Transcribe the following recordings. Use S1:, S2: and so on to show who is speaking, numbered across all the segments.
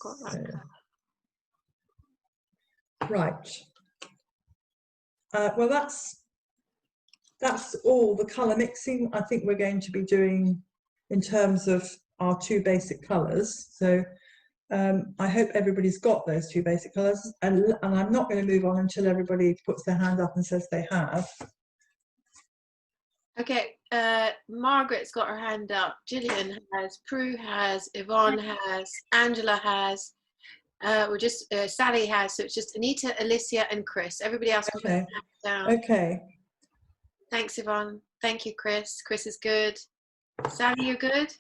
S1: got that.
S2: Right. Well, that's all the colour mixing I think we're going to be doing in terms of our two basic colours. So I hope everybody's got those two basic colours, and I'm not going to move on until everybody puts their hand up and says they have.
S1: Okay, Margaret's got her hand up, Gillian has, Prue has, Yvonne has, Angela has, Sally has, so it's just Anita, Alicia and Chris. Everybody else can put their hand down.
S2: Okay.
S1: Thanks, Yvonne. Thank you, Chris. Chris is good. Sally, you're good?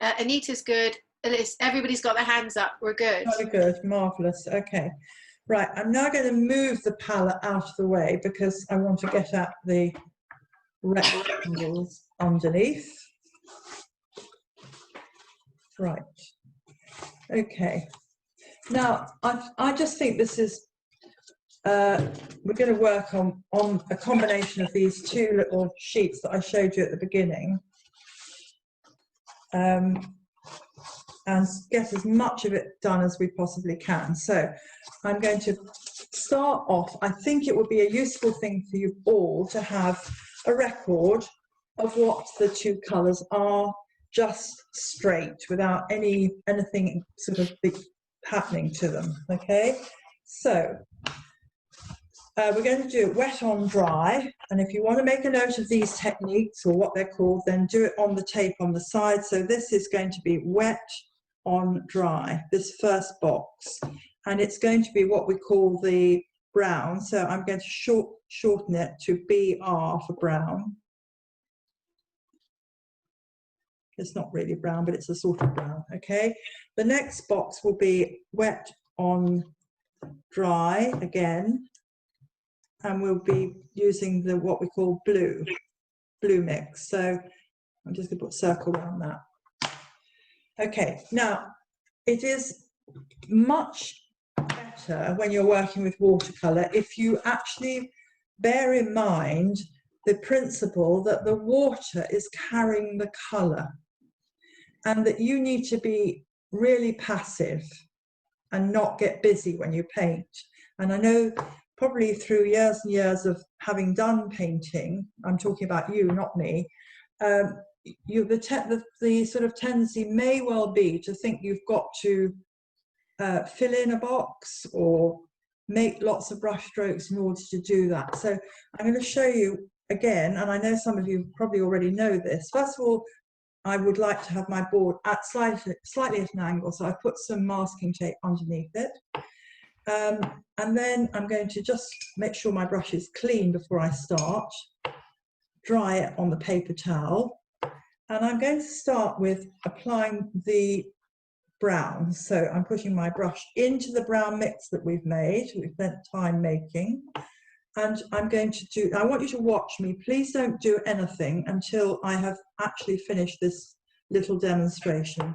S1: Anita's good. Everybody's got their hands up. We're good.
S2: Very good. Marvellous. Okay. Right, I'm now going to move the palette out of the way because I want to get at the rectangles underneath. Right. Okay. Now, I just think this is, we're going to work on a combination of these two little sheets that I showed you at the beginning. And get as much of it done as we possibly can. So I'm going to start off. I think it would be a useful thing for you all to have a record of what the two colours are, just straight, without anything sort of big happening to them. Okay, so we're going to do it wet on dry, and if you want to make a note of these techniques or what they're called, then do it on the tape on the side. So this is going to be wet on dry, this first box, and it's going to be what we call the brown. So I'm going to shorten it to BR for brown. It's not really brown, but it's a sort of brown. Okay, the next box will be wet on dry again, and we'll be using the what we call blue mix. So I'm just going to put a circle around that. Okay, now it is much better when you're working with watercolour if you actually bear in mind the principle that the water is carrying the colour, and that you need to be really passive and not get busy when you paint. And I know probably through years and years of having done painting, I'm talking about you, not me, the sort of tendency may well be to think you've got to fill in a box or make lots of brush strokes in order to do that. So I'm going to show you again, and I know some of you probably already know this. First of all, I would like to have my board at slightly at an angle, so I put some masking tape underneath it. And then I'm going to just make sure my brush is clean before I start, dry it on the paper towel, and I'm going to start with applying the brown. So I'm putting my brush into the brown mix that we've spent time making, and I'm going to do, I want you to watch me, please don't do anything until I have actually finished this little demonstration.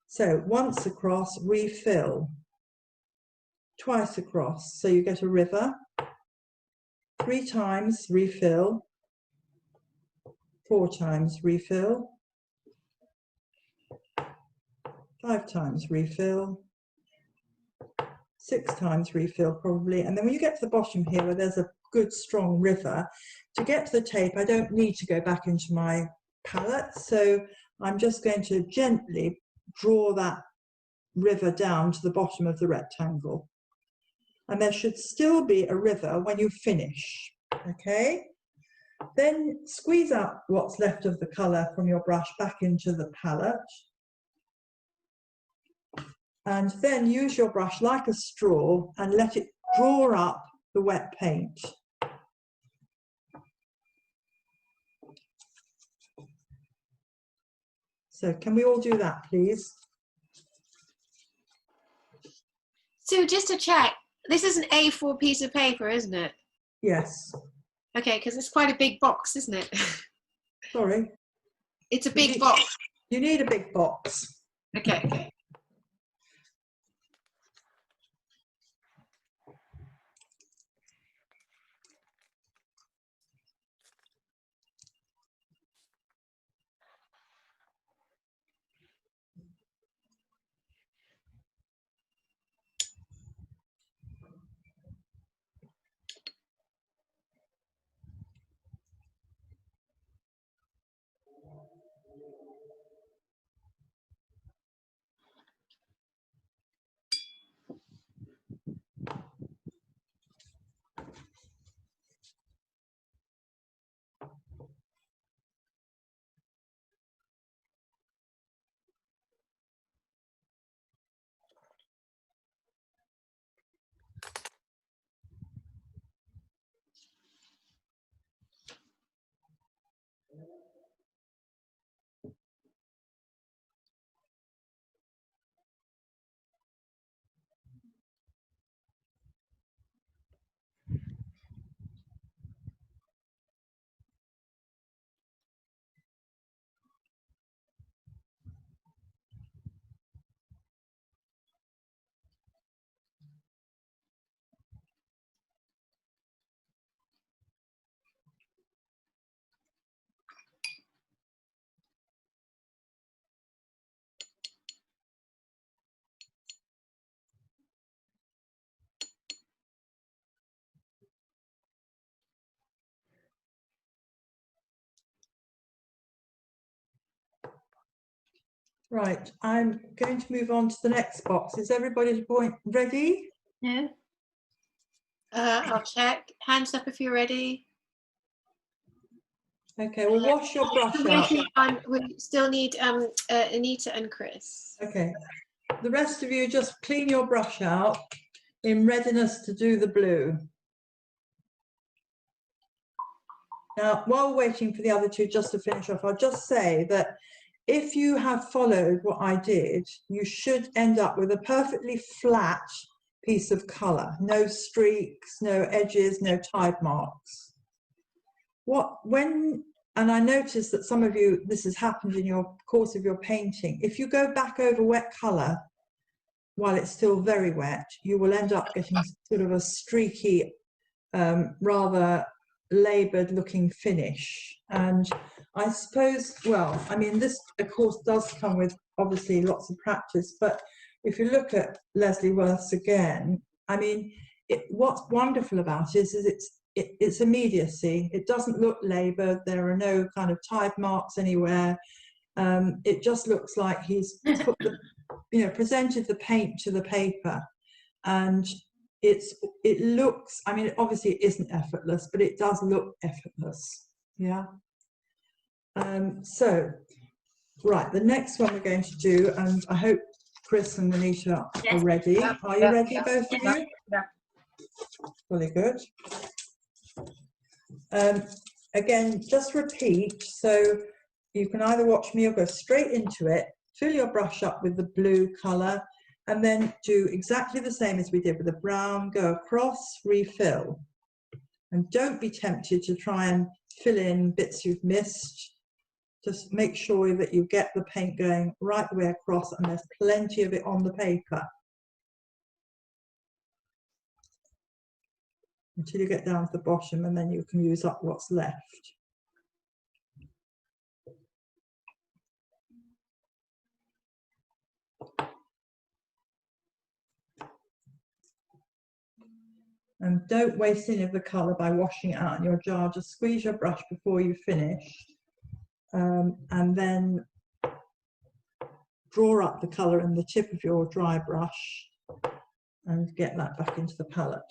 S2: So once across, refill, twice across, so you get a river, 3 times, refill, 4 times, refill, 5 times, refill, 6 times, refill probably, and then when you get to the bottom here where there's a good strong river, to get to the tape I don't need to go back into my palette, so I'm just going to gently draw that river down to the bottom of the rectangle. And there should still be a river when you finish, okay? Then squeeze out what's left of the colour from your brush back into the palette. And then use your brush like a straw and let it draw up the wet paint. So can we all do that, please?
S1: So just to check, this is an A4 piece of paper, isn't it?
S2: Yes.
S1: Okay, because it's quite a big box, isn't it?
S2: Sorry?
S1: It's a big box.
S2: You need a big box.
S1: Okay.
S2: Right, I'm going to move on to the next box. Is everybody's point ready?
S3: Yeah.
S1: I'll check. Hands up if you're ready.
S2: Okay, well, wash your brush out.
S1: We still need Anita and Chris.
S2: Okay, the rest of you just clean your brush out in readiness to do the blue. Now, while waiting for the other two just to finish off, I'll just say that if you have followed what I did, you should end up with a perfectly flat piece of colour. No streaks, no edges, no tide marks. And I noticed that some of you, this has happened in your course of your painting. If you go back over wet colour while it's still very wet, you will end up getting sort of a streaky, rather laboured looking finish. And I suppose, well, I mean, this of course does come with obviously lots of practice, but if you look at Leslie Worth's again, I mean, what's wonderful about it is it's immediacy. It doesn't look laboured. There are no kind of tide marks anywhere. It just looks like he's put the, presented the paint to the paper, and it looks, I mean, obviously it isn't effortless, but it does look effortless. Yeah. So, right, the next one we're going to do, and I hope Chris and Anita are ready. Are you ready, both of you?
S3: Yeah.
S2: Really good. Again, just repeat, so you can either watch me or go straight into it, fill your brush up with the blue colour, and then do exactly the same as we did with the brown, go across, refill. And don't be tempted to try and fill in bits you've missed. Just make sure that you get the paint going right the way across, and there's plenty of it on the paper. Until you get down to the bottom, and then you can use up what's left. And don't waste any of the colour by washing it out in your jar. Just squeeze your brush before you finish. And then draw up the colour in the tip of your dry brush and get that back into the palette.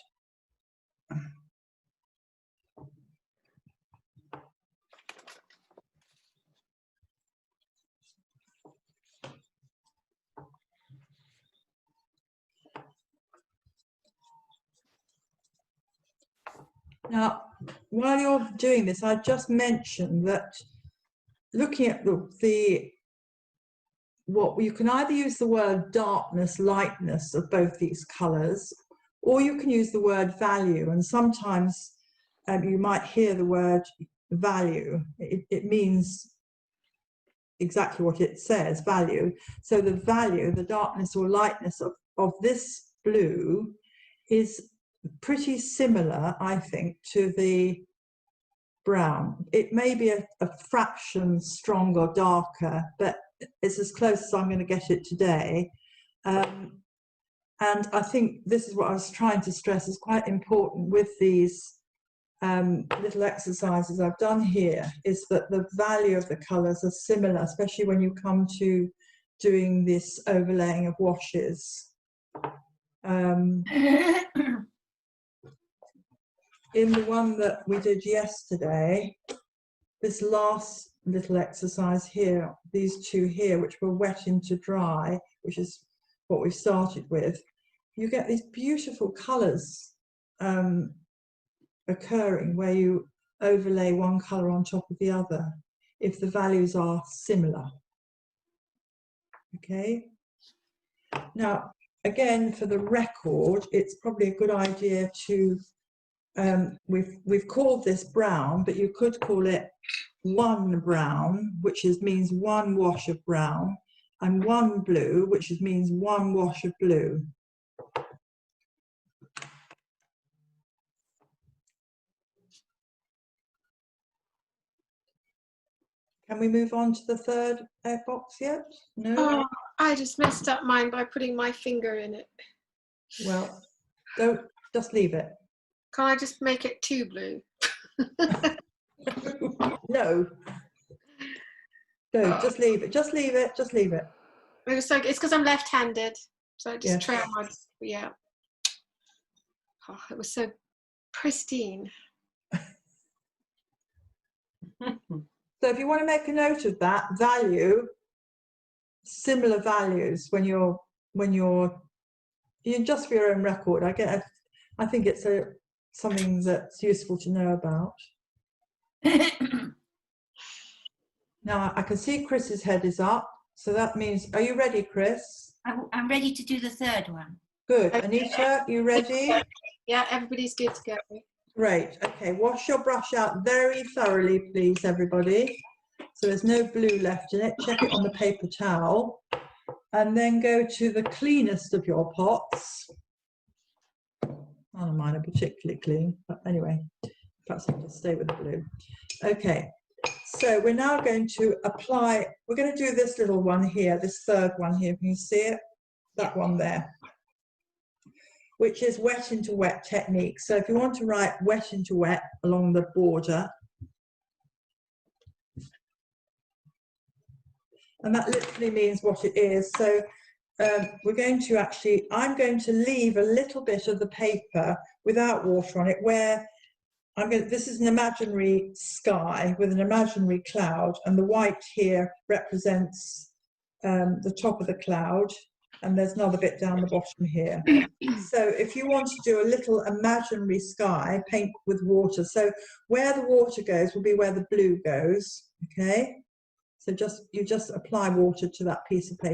S2: Now, while you're doing this, I just mentioned that looking at what you can either use the word darkness, lightness of both these colours, or you can use the word value. And sometimes you might hear the word value. It means exactly what it says, value. So the value, the darkness or lightness of this blue is pretty similar, I think, to the brown. It may be a fraction stronger, darker, but it's as close as I'm going to get it today. And I think this is what I was trying to stress is quite important with these little exercises I've done here, is that the value of the colours are similar, especially when you come to doing this overlaying of washes. In the one that we did yesterday, this last little exercise here, these two here, which were wet into dry, which is what we started with, you get these beautiful colours occurring where you overlay one colour on top of the other if the values are similar. Okay. Now, again, for the record, it's probably a good idea to we've called this brown, but you could call it one brown, which means one wash of brown, and one blue, which means one wash of blue. Can we move on to the third box yet? No?
S1: Oh, I just messed up mine by putting my finger in it.
S2: Well, don't, just leave it.
S1: Can I just make it too blue?
S2: No. No, just leave it. Just leave it. Just leave it.
S1: It was so. It's because I'm left-handed, so I just
S2: Yes.
S1: try on. Yeah. Oh, it was so pristine.
S2: So if you want to make a note of that, value similar values when you're just for your own record. I think it's something that's useful to know about. Now I can see Chris's head is up, so that means, are you ready, Chris?
S3: I'm ready to do the third one.
S2: Good. Anita, you ready?
S1: Yeah, everybody's good to go.
S2: Great. Okay, wash your brush out very thoroughly, please, everybody. So there's no blue left in it. Check it on the paper towel. And then go to the cleanest of your pots. None of mine are particularly clean, but anyway, perhaps I'll just stay with the blue. Okay, so we're now going to apply, we're going to do this little one here, this third one here. Can you see it? That one there, which is wet into wet technique. So if you want to write wet into wet along the border, and that literally means what it is. So we're going to actually, I'm going to leave a little bit of the paper without water on it where this is an imaginary sky with an imaginary cloud, and the white here represents the top of the cloud, and there's another bit down the bottom here. So if you want to do a little imaginary sky, paint with water. So where the water goes will be where the blue goes, okay? So you just apply water to that piece of paper.